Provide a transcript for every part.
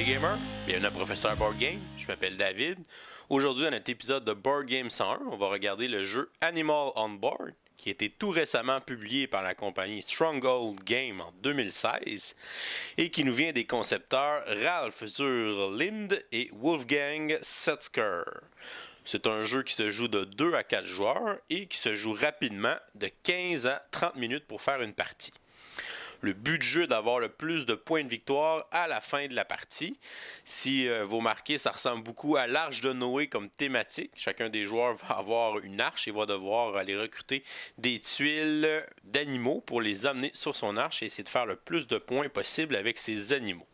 les gamers, bienvenue à Professeur Board Game, je m'appelle David. Aujourd'hui dans notre épisode de Board Game 101, on va regarder le jeu Animal on Board, qui a été tout récemment publié par la compagnie Stronghold Game en 2016 et qui nous vient des concepteurs Ralph zur Linde et Wolfgang Setzker. C'est un jeu qui se joue de 2 à 4 joueurs et qui se joue rapidement de 15 à 30 minutes pour faire une partie. Le but du jeu est d'avoir le plus de points de victoire à la fin de la partie. Si vous remarquez, ça ressemble beaucoup à l'Arche de Noé comme thématique. Chacun des joueurs va avoir une arche et va devoir aller recruter des tuiles d'animaux pour les amener sur son arche et essayer de faire le plus de points possible avec ces animaux.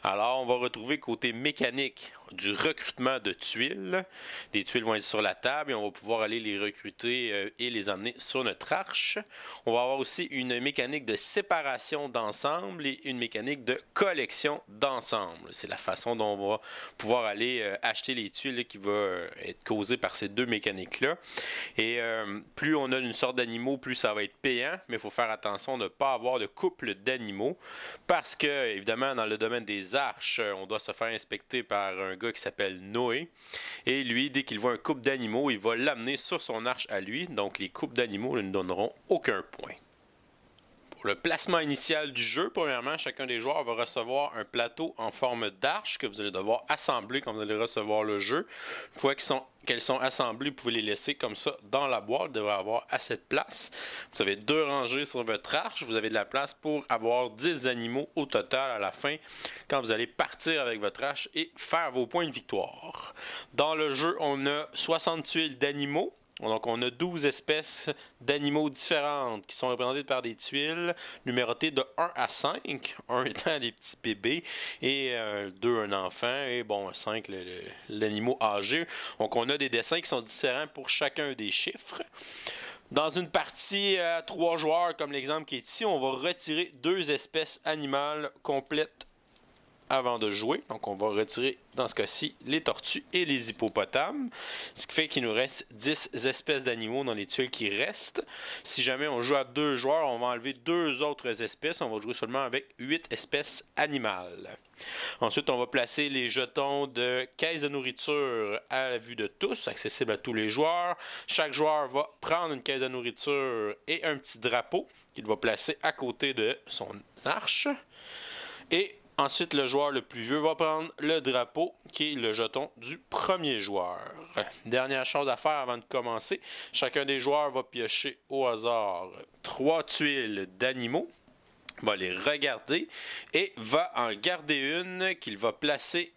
Alors, on va retrouver côté mécanique du recrutement de tuiles. Des tuiles vont être sur la table et on va pouvoir aller les recruter et les emmener sur notre arche. On va avoir aussi une mécanique de séparation d'ensemble et une mécanique de collection d'ensemble. C'est la façon dont on va pouvoir aller acheter les tuiles qui va être causée par ces deux mécaniques-là. Et plus on a une sorte d'animaux, plus ça va être payant, mais il faut faire attention de ne pas avoir de couple d'animaux parce que, évidemment, dans le domaine des arches, on doit se faire inspecter par un gars qui s'appelle Noé. Et lui, dès qu'il voit un couple d'animaux, il va l'amener sur son arche à lui. Donc, les couples d'animaux ne nous donneront aucun point. Pour le placement initial du jeu, premièrement, chacun des joueurs va recevoir un plateau en forme d'arche que vous allez devoir assembler quand vous allez recevoir le jeu. Une fois qu'elles sont assemblées, vous pouvez les laisser comme ça dans la boîte. Vous devrez avoir assez de place. Vous avez 2 rangées sur votre arche. Vous avez de la place pour avoir 10 animaux au total à la fin quand vous allez partir avec votre arche et faire vos points de victoire. Dans le jeu, on a 60 tuiles d'animaux. Donc, on a 12 espèces d'animaux différentes qui sont représentées par des tuiles numérotées de 1 à 5. 1 étant les petits bébés et 2 un enfant et bon 5 l'animal âgé. Donc, on a des dessins qui sont différents pour chacun des chiffres. Dans une partie à 3 joueurs, comme l'exemple qui est ici, on va retirer 2 espèces animales complètes avant de jouer. Donc, on va retirer, dans ce cas-ci, les tortues et les hippopotames. Ce qui fait qu'il nous reste 10 espèces d'animaux dans les tuiles qui restent. Si jamais on joue à 2 joueurs, on va enlever 2 autres espèces. On va jouer seulement avec 8 espèces animales. Ensuite, on va placer les jetons de caisse de nourriture à la vue de tous, accessible à tous les joueurs. Chaque joueur va prendre une caisse de nourriture et un petit drapeau qu'il va placer à côté de son arche. Et ensuite, le joueur le plus vieux va prendre le drapeau, qui est le jeton du premier joueur. Dernière chose à faire avant de commencer, chacun des joueurs va piocher au hasard 3 tuiles d'animaux, va les regarder et va en garder une qu'il va placer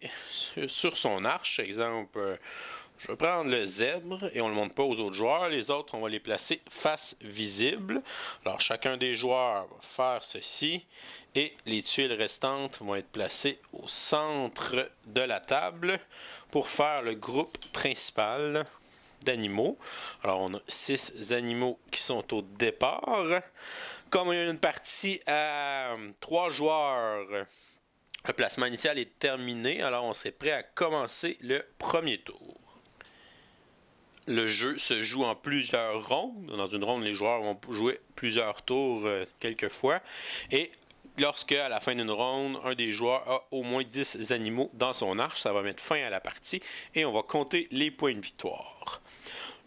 sur son arche. Exemple, je vais prendre le zèbre et on ne le montre pas aux autres joueurs. Les autres, on va les placer face visible. Alors, chacun des joueurs va faire ceci. Et les tuiles restantes vont être placées au centre de la table pour faire le groupe principal d'animaux. Alors, on a 6 animaux qui sont au départ. Comme il y a une partie à 3 joueurs, le placement initial est terminé. Alors, on serait prêt à commencer le premier tour. Le jeu se joue en plusieurs rondes. Dans une ronde, les joueurs vont jouer plusieurs tours quelquefois. Et lorsque, à la fin d'une ronde, un des joueurs a au moins 10 animaux dans son arche, ça va mettre fin à la partie et on va compter les points de victoire.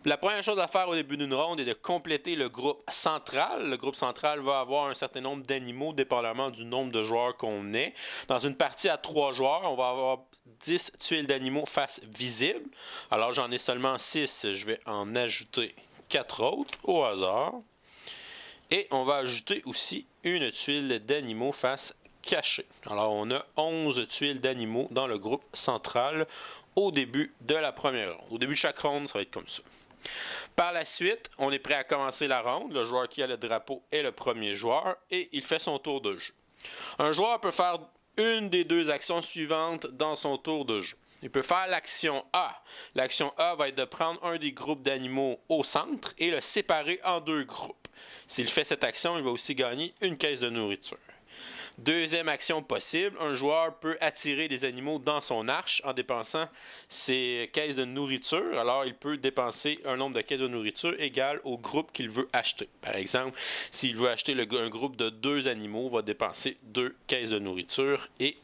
La première chose à faire au début d'une ronde est de compléter le groupe central. Le groupe central va avoir un certain nombre d'animaux dépendamment du nombre de joueurs qu'on est. Dans une partie à 3 joueurs, on va avoir 10 tuiles d'animaux face visible. Alors j'en ai seulement 6, je vais en ajouter 4 autres au hasard. Et on va ajouter aussi une tuile d'animaux face cachée. Alors on a 11 tuiles d'animaux dans le groupe central au début de la première ronde. Au début de chaque ronde, ça va être comme ça. Par la suite, on est prêt à commencer la ronde. Le joueur qui a le drapeau est le premier joueur et il fait son tour de jeu. Un joueur peut faire une des 2 actions suivantes dans son tour de jeu. Il peut faire l'action A. L'action A va être de prendre un des groupes d'animaux au centre et le séparer en 2 groupes. S'il fait cette action, il va aussi gagner une caisse de nourriture. Deuxième action possible, un joueur peut attirer des animaux dans son arche en dépensant ses caisses de nourriture. Alors, il peut dépenser un nombre de caisses de nourriture égal au groupe qu'il veut acheter. Par exemple, s'il veut acheter un groupe de 2 animaux, il va dépenser 2 caisses de nourriture et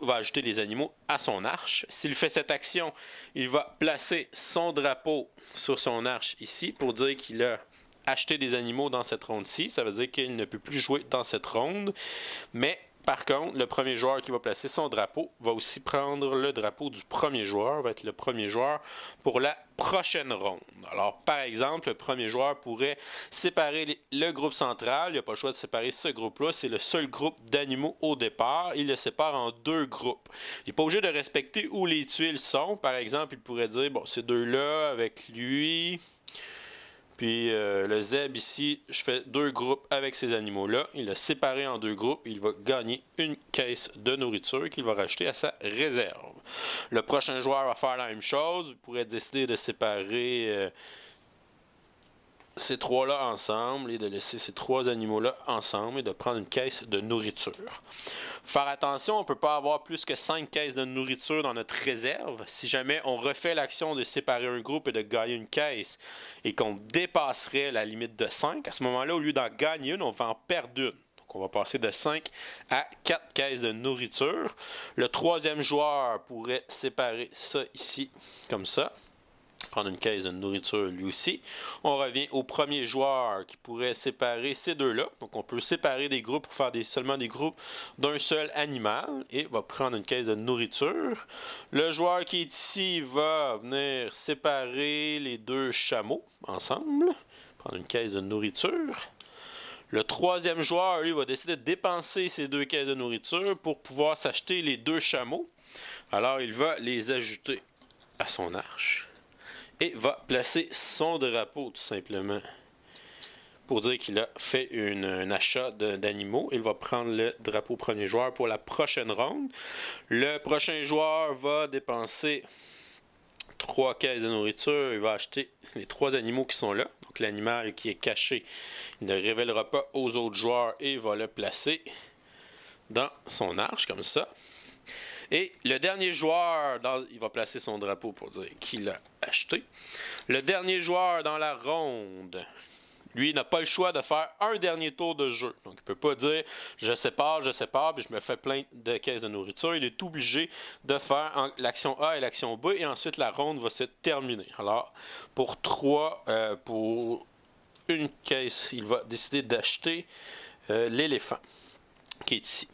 va ajouter les animaux à son arche. S'il fait cette action, il va placer son drapeau sur son arche ici pour dire qu'il a acheter des animaux dans cette ronde-ci. Ça veut dire qu'il ne peut plus jouer dans cette ronde. Mais par contre, le premier joueur qui va placer son drapeau va aussi prendre le drapeau du premier joueur, va être le premier joueur pour la prochaine ronde. Alors, par exemple, le premier joueur pourrait séparer le groupe central. Il n'y a pas le choix de séparer ce groupe-là. C'est le seul groupe d'animaux au départ. Il le sépare en 2 groupes. Il n'est pas obligé de respecter où les tuiles sont. Par exemple, il pourrait dire, bon, ces deux-là avec lui... Puis le zèbre ici, je fais 2 groupes avec ces animaux-là. Il l'a séparé en 2 groupes. Il va gagner une caisse de nourriture qu'il va racheter à sa réserve. Le prochain joueur va faire la même chose. Vous pourrez décider de séparer ces 3-là ensemble et de laisser ces 3 animaux-là ensemble et de prendre une caisse de nourriture. Faire attention, on ne peut pas avoir plus que 5 caisses de nourriture dans notre réserve. Si jamais on refait l'action de séparer un groupe et de gagner une caisse et qu'on dépasserait la limite de 5, à ce moment-là, au lieu d'en gagner une, on va en perdre une. Donc on va passer de 5 à 4 caisses de nourriture. Le troisième joueur pourrait séparer ça ici, comme ça. Prendre une caisse de nourriture lui aussi. On revient au premier joueur qui pourrait séparer ces deux-là. Donc on peut séparer des groupes pour faire seulement des groupes d'un seul animal et va prendre une caisse de nourriture. Le joueur qui est ici va venir séparer les 2 chameaux ensemble. Prendre une caisse de nourriture. Le troisième joueur, lui, va décider de dépenser ces 2 caisses de nourriture pour pouvoir s'acheter les 2 chameaux. Alors il va les ajouter à son arche. Et va placer son drapeau tout simplement pour dire qu'il a fait un achat d'animaux. Il va prendre le drapeau premier joueur pour la prochaine ronde. Le prochain joueur va dépenser 3 caisses de nourriture. Il va acheter les 3 animaux qui sont là. Donc l'animal qui est caché, il ne révélera pas aux autres joueurs et va le placer dans son arche comme ça. Et le dernier joueur, il va placer son drapeau pour dire qu'il l'a acheté. Le dernier joueur dans la ronde, lui, n'a pas le choix de faire un dernier tour de jeu. Donc, il ne peut pas dire je sépare, puis je me fais plein de caisses de nourriture. Il est obligé de faire l'action A et l'action B, et ensuite la ronde va se terminer. Alors, pour une caisse, il va décider d'acheter l'éléphant qui est ici.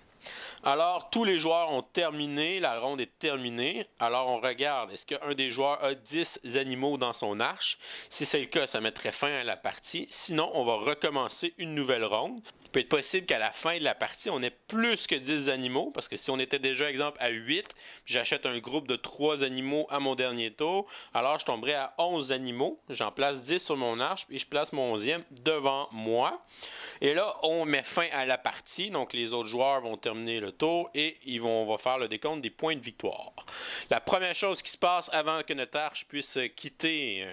Alors, tous les joueurs ont terminé, la ronde est terminée. Alors, on regarde, est-ce qu'un des joueurs a 10 animaux dans son arche? Si c'est le cas, ça mettrait fin à la partie. Sinon, on va recommencer une nouvelle ronde. Il peut être possible qu'à la fin de la partie, on ait plus que 10 animaux, parce que si on était déjà, exemple, à 8, j'achète un groupe de 3 animaux à mon dernier tour, alors je tomberais à 11 animaux. J'en place 10 sur mon arche, et je place mon 11e devant moi. Et là, on met fin à la partie, donc les autres joueurs vont terminer le tour et on va faire le décompte des points de victoire. La première chose qui se passe avant que notre arche puisse quitter,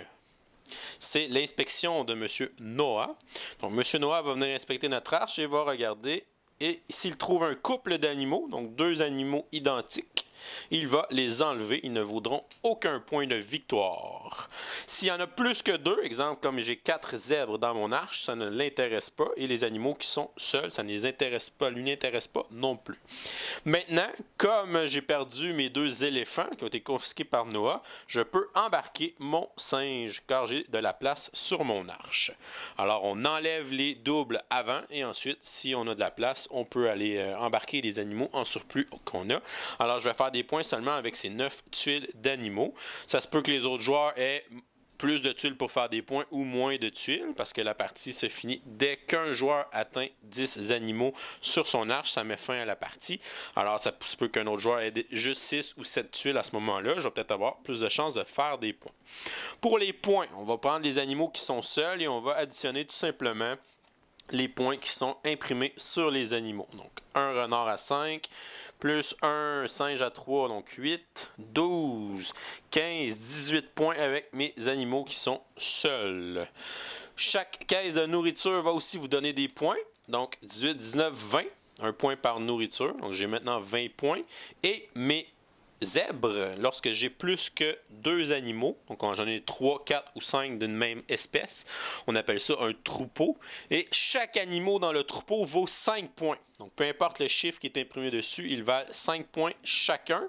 c'est l'inspection de M. Noah. Donc, M. Noah va venir inspecter notre arche et va regarder. Et s'il trouve un couple d'animaux, donc 2 animaux identiques, il va les enlever. Ils ne vaudront aucun point de victoire. S'il y en a plus que 2, exemple comme j'ai 4 zèbres dans mon arche, ça ne l'intéresse pas. Et les animaux qui sont seuls, ça ne les intéresse pas, lui n'intéresse pas non plus. Maintenant, comme j'ai perdu mes 2 éléphants qui ont été confisqués par Noah, je peux embarquer mon singe car j'ai de la place sur mon arche. Alors on enlève les doubles avant et ensuite, si on a de la place, on peut aller embarquer des animaux en surplus qu'on a. Alors je vais faire des points seulement avec ces 9 tuiles d'animaux. Ça se peut que les autres joueurs aient plus de tuiles pour faire des points ou moins de tuiles, parce que la partie se finit dès qu'un joueur atteint 10 animaux sur son arche, ça met fin à la partie. Alors ça se peut qu'un autre joueur ait juste 6 ou 7 tuiles à ce moment-là, je vais peut-être avoir plus de chances de faire des points. Pour les points, on va prendre les animaux qui sont seuls et on va additionner tout simplement les points qui sont imprimés sur les animaux. Donc un renard à 5, plus un singe à 3, donc 8, 12, 15, 18 points avec mes animaux qui sont seuls. Chaque caisse de nourriture va aussi vous donner des points, donc 18, 19, 20. un point par nourriture. Donc j'ai maintenant 20 points. Et mes zèbres, lorsque j'ai plus que 2 animaux, donc j'en ai 3, 4 ou 5 d'une même espèce, on appelle ça un troupeau. Et chaque animal dans le troupeau vaut 5 points. Donc peu importe le chiffre qui est imprimé dessus, ils valent 5 points chacun.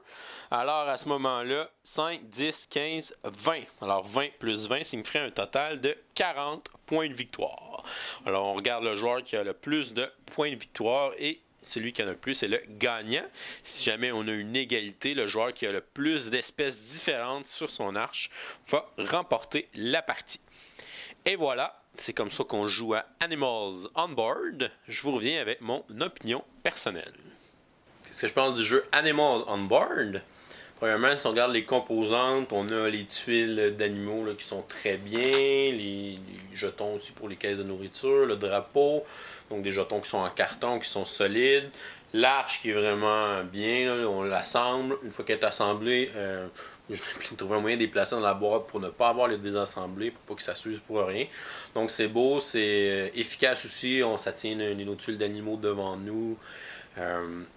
Alors à ce moment-là, 5, 10, 15, 20. Alors 20 plus 20 signifierait un total de 40 points de victoire. Alors on regarde le joueur qui a le plus de points de victoire et celui qui en a le plus est le gagnant. Si jamais on a une égalité, le joueur qui a le plus d'espèces différentes sur son arche va remporter la partie. Et voilà, c'est comme ça qu'on joue à Animals on Board. Je vous reviens avec mon opinion personnelle. Qu'est-ce que je pense du jeu Animals on Board? Premièrement, si on regarde les composantes, on a les tuiles d'animaux là, qui sont très bien, les jetons aussi pour les caisses de nourriture, le drapeau, donc des jetons qui sont en carton, qui sont solides, l'arche qui est vraiment bien, là, on l'assemble, une fois qu'elle est assemblée, je vais trouver un moyen de les placer dans la boîte pour ne pas avoir les désassembler, pour pas que ça s'use pour rien. Donc c'est beau, c'est efficace aussi, ça tient nos tuiles d'animaux devant nous.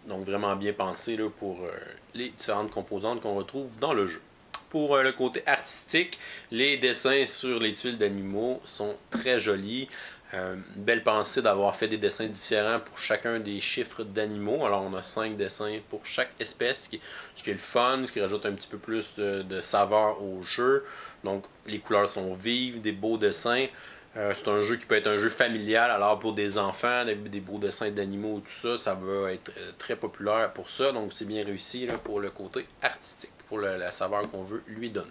Donc vraiment bien pensé là, pour les différentes composantes qu'on retrouve dans le jeu. Pour le côté artistique, les dessins sur les tuiles d'animaux sont très jolis. Une belle pensée d'avoir fait des dessins différents pour chacun des chiffres d'animaux. Alors on a 5 dessins pour chaque espèce, ce qui est le fun, ce qui rajoute un petit peu plus de saveur au jeu. Donc les couleurs sont vives, des beaux dessins. C'est un jeu qui peut être un jeu familial, alors pour des enfants, des beaux dessins d'animaux, tout ça, ça va être très populaire pour ça, donc c'est bien réussi là, pour le côté artistique, pour la saveur qu'on veut lui donner.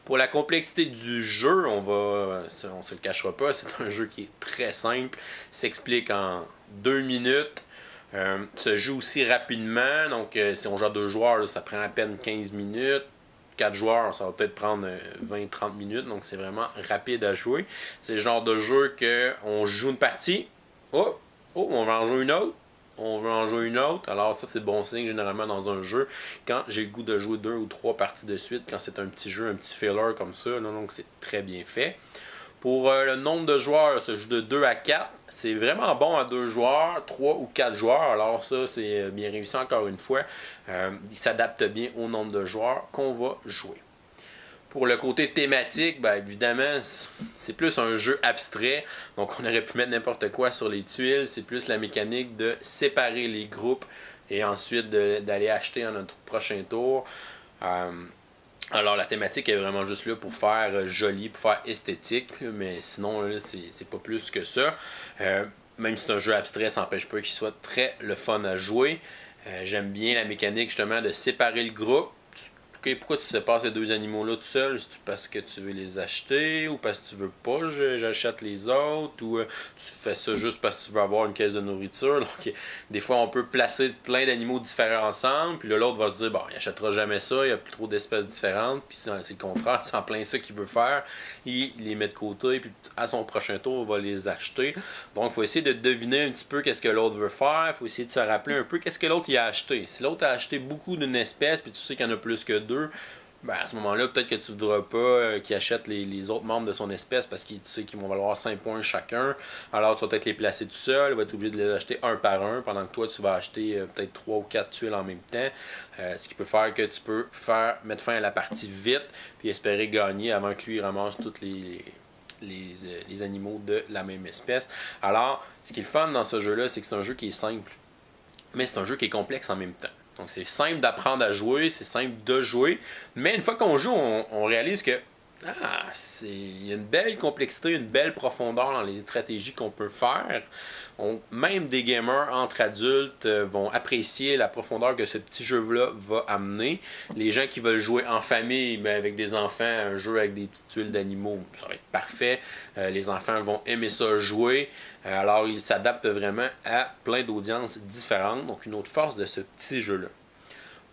Pour la complexité du jeu, on se le cachera pas, c'est un jeu qui est très simple, s'explique en 2 minutes, se joue aussi rapidement, donc si on joue à 2 joueurs, là, ça prend à peine 15 minutes. 4 joueurs, ça va peut-être prendre 20-30 minutes, donc c'est vraiment rapide à jouer. C'est le genre de jeu qu'on joue une partie, on va en jouer une autre, on veut en jouer une autre, alors ça c'est bon signe généralement dans un jeu, quand j'ai le goût de jouer 2 ou 3 parties de suite, quand c'est un petit jeu, un petit filler comme ça, là, donc c'est très bien fait. Pour le nombre de joueurs, ça joue de 2 à 4. C'est vraiment bon à 2 joueurs, 3 ou 4 joueurs. Alors ça, c'est bien réussi encore une fois. Il s'adapte bien au nombre de joueurs qu'on va jouer. Pour le côté thématique, bien évidemment, c'est plus un jeu abstrait. Donc on aurait pu mettre n'importe quoi sur les tuiles. C'est plus la mécanique de séparer les groupes et ensuite d'aller acheter à notre prochain tour. Alors la thématique est vraiment juste là pour faire joli, pour faire esthétique, mais sinon là, c'est pas plus que ça. Même si c'est un jeu abstrait, ça n'empêche pas qu'il soit très le fun à jouer. J'aime bien la mécanique justement de séparer le groupe. Pourquoi tu sépares ces 2 animaux-là tout seul? C'est parce que tu veux les acheter ou parce que tu veux pas j'achète les autres ou tu fais ça juste parce que tu veux avoir une caisse de nourriture. Donc des fois on peut placer plein d'animaux différents ensemble, puis l'autre va se dire bon, il achètera jamais ça, il y a plus trop d'espèces différentes, puis c'est le contraire, c'est en plein ça qu'il veut faire. Il les met de côté, puis à son prochain tour, il va les acheter. Donc il faut essayer de deviner un petit peu qu'est-ce que l'autre veut faire, il faut essayer de se rappeler un peu qu'est-ce que l'autre a acheté. Si l'autre a acheté beaucoup d'une espèce, puis tu sais qu'il y en a plus que 2, ben à ce moment-là, peut-être que tu ne voudras pas qu'il achète les autres membres de son espèce parce qu'il sait qu'ils vont valoir 5 points chacun. Alors tu vas peut-être les placer tout seul, il va être obligé de les acheter un par un pendant que toi tu vas acheter peut-être 3 ou 4 tuiles en même temps. Ce qui peut faire que tu peux mettre fin à la partie vite puis espérer gagner avant que lui ramasse tous les animaux de la même espèce. Alors, ce qui est le fun dans ce jeu-là, c'est que c'est un jeu qui est simple, mais c'est un jeu qui est complexe en même temps. Donc c'est simple d'apprendre à jouer, c'est simple de jouer, mais une fois qu'on joue, on réalise que il y a une belle complexité, une belle profondeur dans les stratégies qu'on peut faire. Même des gamers entre adultes vont apprécier la profondeur que ce petit jeu-là va amener. Les gens qui veulent jouer en famille, ben, avec des enfants, un jeu avec des petites tuiles d'animaux, ça va être parfait. Les enfants vont aimer ça jouer. Alors, ils s'adaptent vraiment à plein d'audiences différentes. Donc, une autre force de ce petit jeu-là.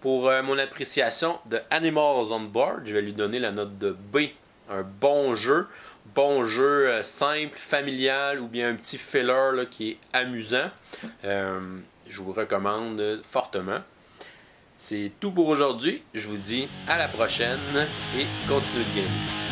Pour mon appréciation de Animals on Board, je vais lui donner la note de B. Un bon jeu simple, familial ou bien un petit filler là, qui est amusant. Je vous recommande fortement. C'est tout pour aujourd'hui. Je vous dis à la prochaine et continuez de gamer.